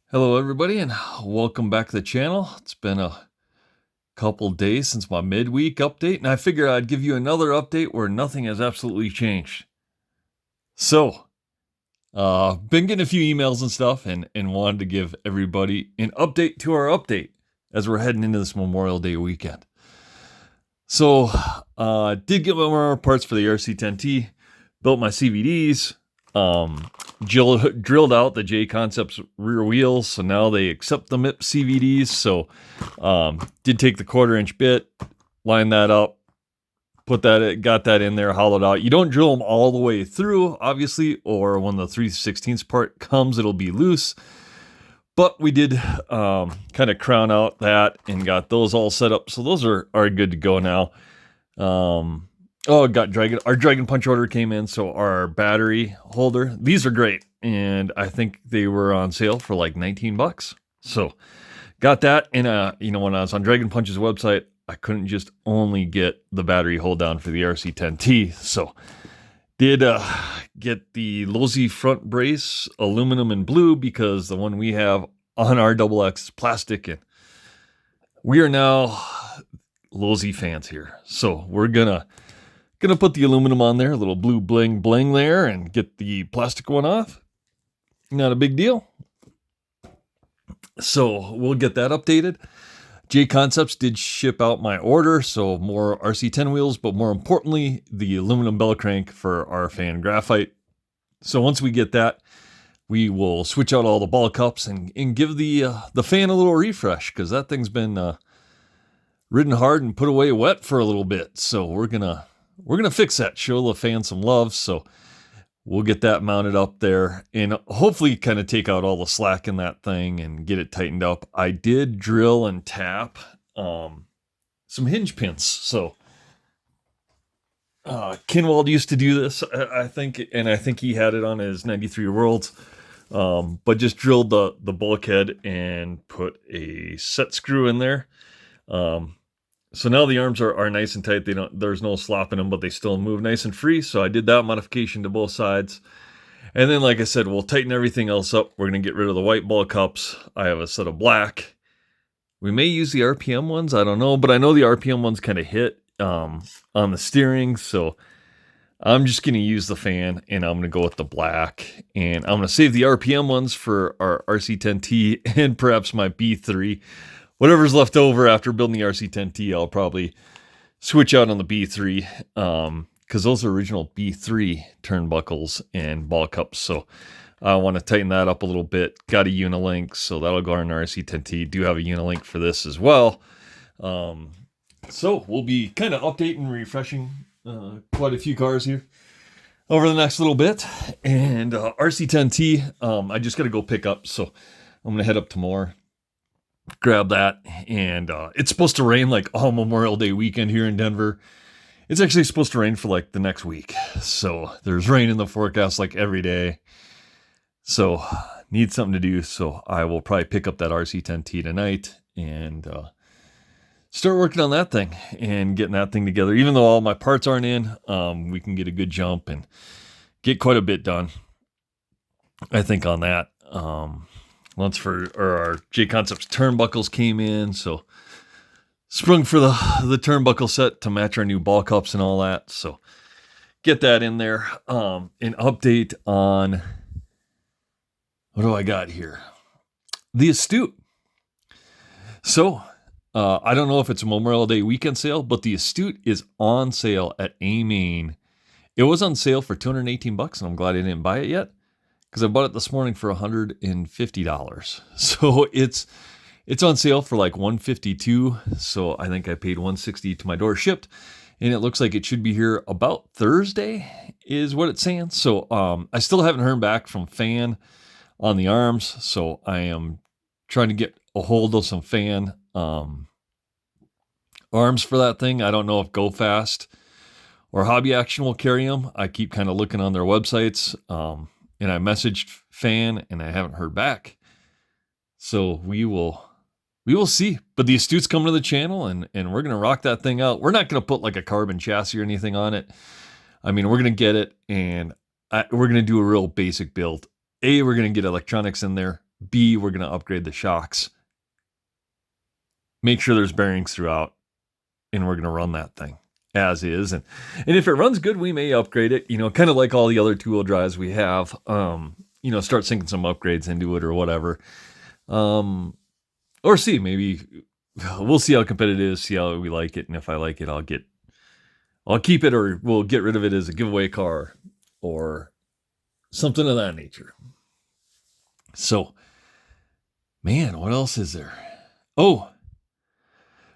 Hello, everybody, and welcome back to the channel. It's been a couple days since my midweek update, and I figured I'd give you another update where nothing has absolutely changed. So, been getting a few emails and stuff, and wanted to give everybody an update to our update as we're heading into this Memorial Day weekend. So, did get more parts for the RC10T, built my CVDs, drilled out the J Concepts rear wheels, so now they accept the MIP CVDs. So did take the 1/4-inch bit, line that up, got that in there, hollowed out. You don't drill them all the way through, obviously, or when the 3/16 part comes, it'll be loose. But we did kind of crown out that and got those all set up, so those are good to go now. Our Dragon Punch order came in, so our battery holder, these are great, and I think they were on sale for like $19. So got that, and when I was on Dragon Punch's website, I couldn't just only get the battery hold down for the RC10T, so did get the Losi front brace, aluminum and blue, because the one we have on our XX is plastic, and we are now Losi fans here, so we're gonna put the aluminum on there, a little blue bling bling there, and get the plastic one off. Not a big deal. So we'll get that updated. J Concepts did ship out my order, so more RC10 wheels, but more importantly, the aluminum bell crank for our fan graphite. So once we get that, we will switch out all the ball cups and give the fan a little refresh, because that thing's been ridden hard and put away wet for a little bit. So we're gonna fix that, show the fan some love. So we'll get that mounted up there and hopefully kind of take out all the slack in that thing and get it tightened up. I did drill and tap some hinge pins. So Kinwald used to do this, I think, and I think he had it on his 93 Worlds. But just drilled the bulkhead and put a set screw in there. So now the arms are nice and tight. There's no slop in them, but they still move nice and free. So I did that modification to both sides. And then, like I said, we'll tighten everything else up. We're going to get rid of the white ball cups. I have a set of black. We may use the RPM ones. I don't know, but I know the RPM ones kind of hit on the steering. So I'm just going to use the fan, and I'm going to go with the black. And I'm going to save the RPM ones for our RC10T and perhaps my B3. Whatever's left over after building the RC10T, I'll probably switch out on the B3, because those are original B3 turnbuckles and ball cups. So I want to tighten that up a little bit. Got a Unilink, so that'll go on our RC10T. Do have a Unilink for this as well. So we'll be kind of updating and refreshing quite a few cars here over the next little bit. And RC10T, I just got to go pick up, so I'm going to head up to Moore, grab that, and it's supposed to rain like all Memorial Day weekend here in Denver. It's actually supposed to rain for like the next week, so there's rain in the forecast like every day. So need something to do, so I will probably pick up that RC10T tonight and start working on that thing and getting that thing together. Even though all my parts aren't in, we can get a good jump and get quite a bit done, I think, on that. Once our J Concepts turnbuckles came in, so sprung for the turnbuckle set to match our new ball cups and all that. So get that in there. An update on, what do I got here? The Astute. So I don't know if it's a Memorial Day weekend sale, but the Astute is on sale at A-Main. It was on sale for $218, and I'm glad I didn't buy it yet, because I bought it this morning for $150. So it's on sale for like $152. So I think I paid $160 to my door shipped, and it looks like it should be here about Thursday is what it's saying. So I still haven't heard back from Fan on the arms, so I am trying to get a hold of some Fan arms for that thing. I don't know if Go Fast or Hobby Action will carry them. I keep kind of looking on their websites, and I messaged Fan, and I haven't heard back. So we will see. But the Astute's coming to the channel, and we're going to rock that thing out. We're not going to put like a carbon chassis or anything on it. I mean, we're going to get it, and we're going to do a real basic build. We're going to get electronics in there. B, we're going to upgrade the shocks, make sure there's bearings throughout, and we're going to run that thing as is. And if it runs good, we may upgrade it, kind of like all the other two-wheel drives we have, start sinking some upgrades into it or whatever. Or see, maybe we'll see how competitive it is, see how we like it. And if I like it, I'll keep it, or we'll get rid of it as a giveaway car or something of that nature. So, man, what else is there? Oh,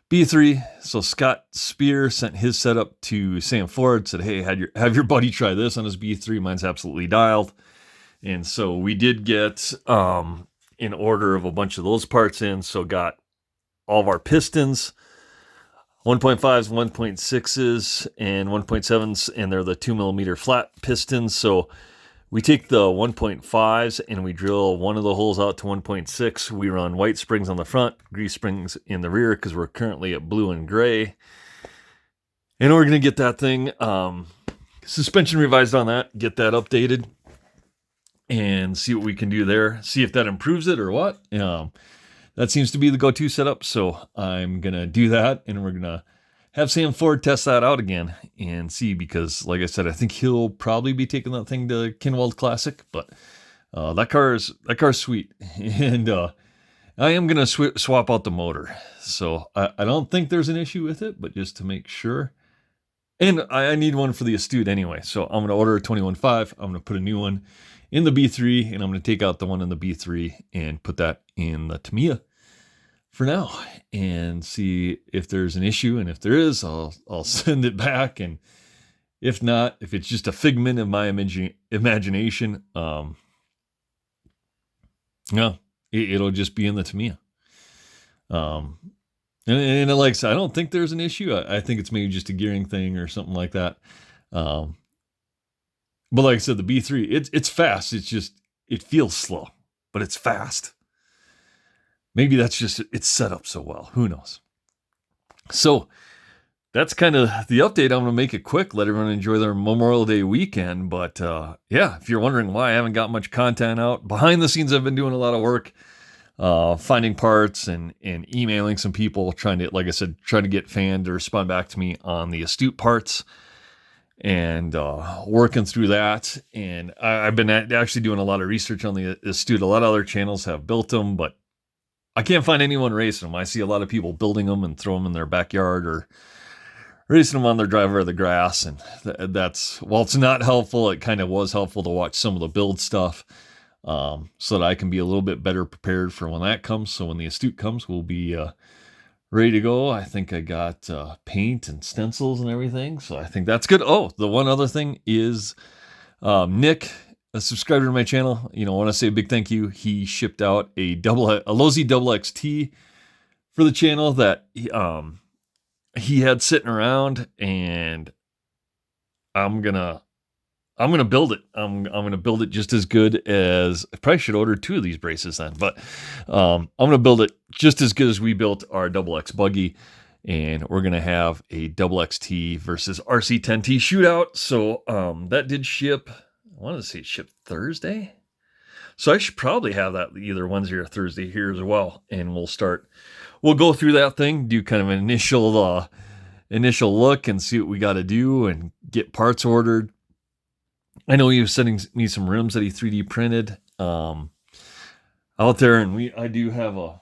B3. So Scott Spear sent his setup to Sam Ford, said, hey, have your buddy try this on his B3. Mine's absolutely dialed. And so we did get in order of a bunch of those parts in. So got all of our pistons, 1.5s, 1.6s, and 1.7s, and they're the 2mm flat pistons. So we take the 1.5s and we drill one of the holes out to 1.6. We run white springs on the front, grease springs in the rear, because we're currently at blue and gray. And we're going to get that thing, suspension revised on that, get that updated, and see what we can do there. See if that improves it or what. That seems to be the go-to setup. So I'm going to do that, and we're going to have Sam Ford test that out again and see, because like I said, I think he'll probably be taking that thing to Kinwald Classic, but that car's sweet. And I am going to swap out the motor. So I don't think there's an issue with it, but just to make sure. And I need one for the Astute anyway. So I'm going to order a 21.5. I'm going to put a new one in the B3, and I'm going to take out the one in the B3 and put that in the Tamiya for now and see if there's an issue. And if there is, I'll send it back. And if not, if it's just a figment of my imagination, it'll just be in the Tamiya. And like I said, I don't think there's an issue. I think it's maybe just a gearing thing or something like that. But like I said, the B3, it's fast. It's just, it feels slow, but it's fast. Maybe that's just, it's set up so well. Who knows? So that's kind of the update. I'm going to make it quick, let everyone enjoy their Memorial Day weekend. But if you're wondering why I haven't got much content out, behind the scenes, I've been doing a lot of work, finding parts and emailing some people, trying to get fan to respond back to me on the Astute parts, and working through that. And I've been actually doing a lot of research on the Astute. A lot of other channels have built them, but I can't find anyone racing them. I see a lot of people building them and throw them in their backyard or racing them on their driveway or the grass. And that's, while it's not helpful, it kind of was helpful to watch some of the build stuff, so that I can be a little bit better prepared for when that comes. So when the Astute comes, we'll be ready to go. I think I got paint and stencils and everything. So I think that's good. Oh, the one other thing is Nick, a subscriber to my channel, I want to say a big thank you. He shipped out a Losi XXT for the channel that he had sitting around, and I'm gonna build it. I'm gonna build it just as good as, I probably should order 2 of these braces then, but I'm gonna build it just as good as we built our XX buggy, and we're gonna have a XXT versus RC10T shootout. So that did ship. I want to say it shipped Thursday. So I should probably have that either Wednesday or Thursday here as well. And we'll go through that thing, do kind of an initial look and see what we got to do and get parts ordered. I know he was sending me some rims that he 3D printed out there. And I do have I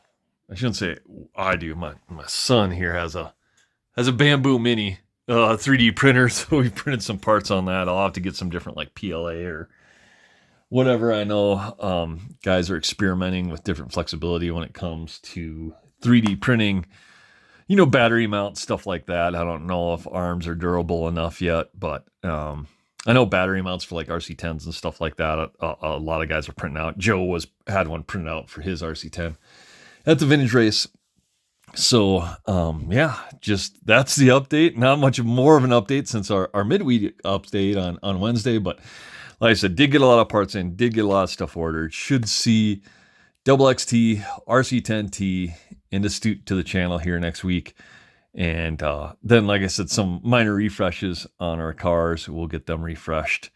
shouldn't say I do. My son here has a Bamboo Mini 3D printer, so we printed some parts on that. I'll have to get some different like PLA or whatever. I know guys are experimenting with different flexibility when it comes to 3D printing, battery mount, stuff like that. I don't know if arms are durable enough yet, but I know battery mounts for like RC10s and stuff like that. A lot of guys are printing out. Joe had one printed out for his RC10 at the vintage race. So, just that's the update. Not much more of an update since our midweek update on Wednesday. But like I said, did get a lot of parts in, did get a lot of stuff ordered. Should see XXT, RC10T, and Astute to the channel here next week. And then, like I said, some minor refreshes on our cars. We'll get them refreshed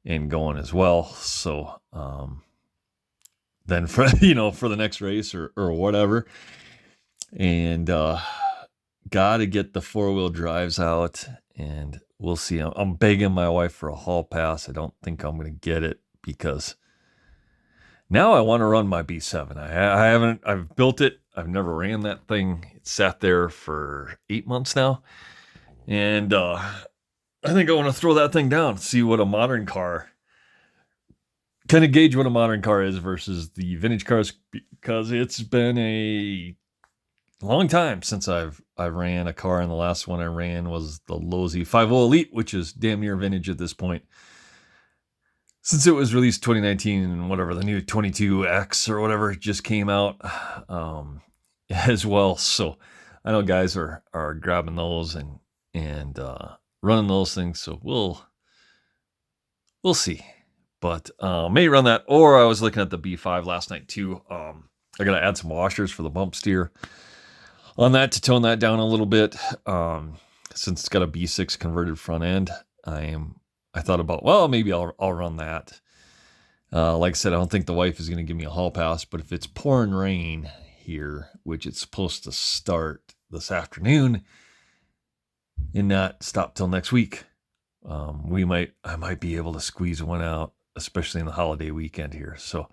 and going as well. So, then for for the next race or whatever. And gotta get the 4-wheel drives out, and we'll see. I'm begging my wife for a hall pass. I don't think I'm gonna get it because now I want to run my B7. I haven't. I've built it. I've never ran that thing. It sat there for 8 months now, and I think I want to throw that thing down. See what a modern car. Kind of gauge what a modern car is versus the vintage cars, because it's been a long time since I've ran a car, and the last one I ran was the Losi XXT Elite, which is damn near vintage at this point. Since it was released 2019 and whatever, the new 22X or whatever just came out as well. So I know guys are grabbing those and running those things. So we'll see. But may run that, or I was looking at the B5 last night too. I got to add some washers for the bump steer on that to tone that down a little bit. Since it's got a B6 converted front end, I thought about, well, maybe I'll run that. Like I said, I don't think the wife is going to give me a hall pass, but if it's pouring rain here, which it's supposed to start this afternoon and not stop till next week, I might be able to squeeze one out, especially in the holiday weekend here. So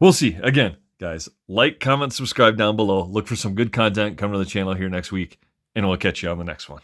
we'll see. Again, guys, like, comment, subscribe down below. Look for some good content coming to the channel here next week, and we'll catch you on the next one.